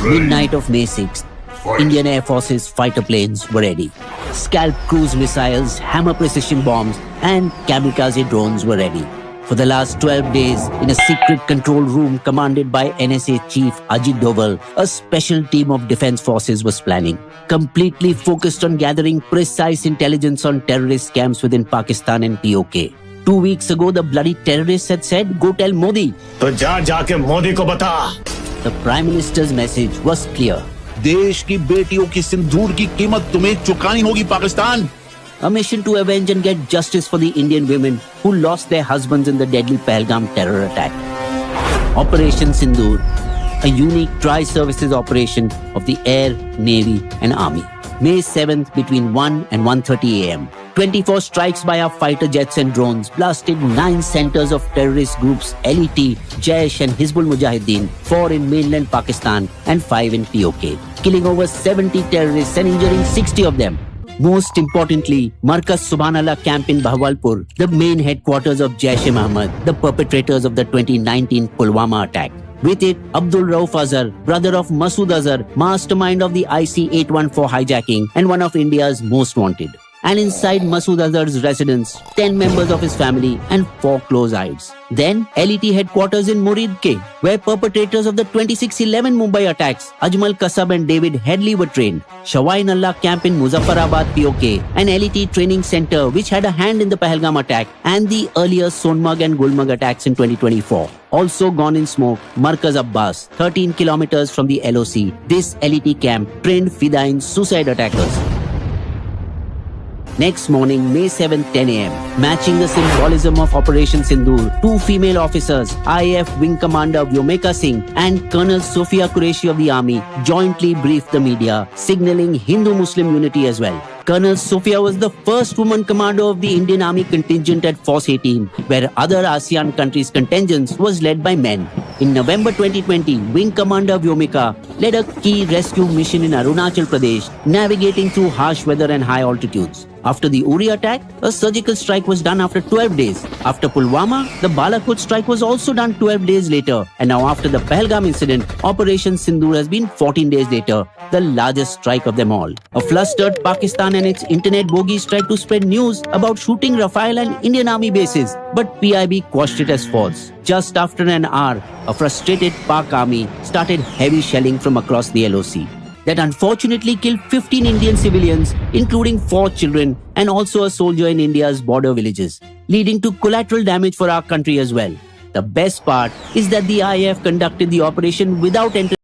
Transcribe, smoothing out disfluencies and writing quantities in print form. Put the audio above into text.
Midnight of May 6th, Indian Air Force's fighter planes were ready. Scalp cruise missiles, hammer precision bombs, and kamikaze drones were ready. For the last 12 days, in a secret control room commanded by NSA Chief Ajit Doval, a special team of defense forces was planning, completely focused on gathering precise intelligence on terrorist camps within Pakistan and POK. 2 weeks ago, the bloody terrorists had said, "Go tell Modi." तो जाके मोदी को बता. The Prime Minister's message was clear. देश की बेटियों की सिंदूर की कीमत तुम्हें चुकानी होगी Pakistan. A mission to avenge and get justice for the Indian women who lost their husbands in the deadly Pahalgam terror attack. Operation Sindoor, a unique tri-services operation of the Air, Navy and Army. May 7th between 1 and 1:30 a.m. 24 strikes by our fighter jets and drones blasted 9 centers of terrorist groups LET, Jaish and Hizbul Mujahideen, 4 in mainland Pakistan and 5 in POK, killing over 70 terrorists and injuring 60 of them. Most importantly, Markaz Subhanallah camp in Bahawalpur, the main headquarters of Jaish-e-Mohammed, the perpetrators of the 2019 Pulwama attack. With it, Abdul Rauf Azhar, brother of Masood Azhar, mastermind of the IC-814 hijacking and one of India's most wanted. And inside Masood Azhar's residence, 10 members of his family and 4 close eyes. Then, LET headquarters in Muridke, where perpetrators of the 26/11 Mumbai attacks, Ajmal Kasab and David Headley were trained. Shawain Allah camp in Muzaffarabad, POK, an LET training center which had a hand in the Pahalgam attack and the earlier Sonmarg and Gulmarg attacks in 2024. Also gone in smoke, Markaz Abbas, 13 kilometers from the LOC. This LET camp trained Fidain suicide attackers. Next morning, May 7, 10 a.m., matching the symbolism of Operation Sindoor, 2 female officers, IAF Wing Commander Vyomeka Singh and Colonel Sophia Qureshi of the Army, jointly briefed the media, signaling Hindu-Muslim unity as well. Colonel Sophia was the first woman commander of the Indian Army contingent at Force 18, where other ASEAN countries' contingents was led by men. In November 2020, Wing Commander Vyomeka led a key rescue mission in Arunachal Pradesh, navigating through harsh weather and high altitudes. After the Uri attack, a surgical strike was done after 12 days. After Pulwama, the Balakot strike was also done 12 days later. And now after the Pahalgam incident, Operation Sindoor has been 14 days later, the largest strike of them all. A flustered Pakistan and its internet bogies tried to spread news about shooting Rafale and Indian Army bases, but PIB quashed it as false. Just after an hour, a frustrated Pak Army started heavy shelling from across the LOC. That unfortunately killed 15 Indian civilians, including 4 children and also a soldier in India's border villages, leading to collateral damage for our country as well. The best part is that the IAF conducted the operation without entering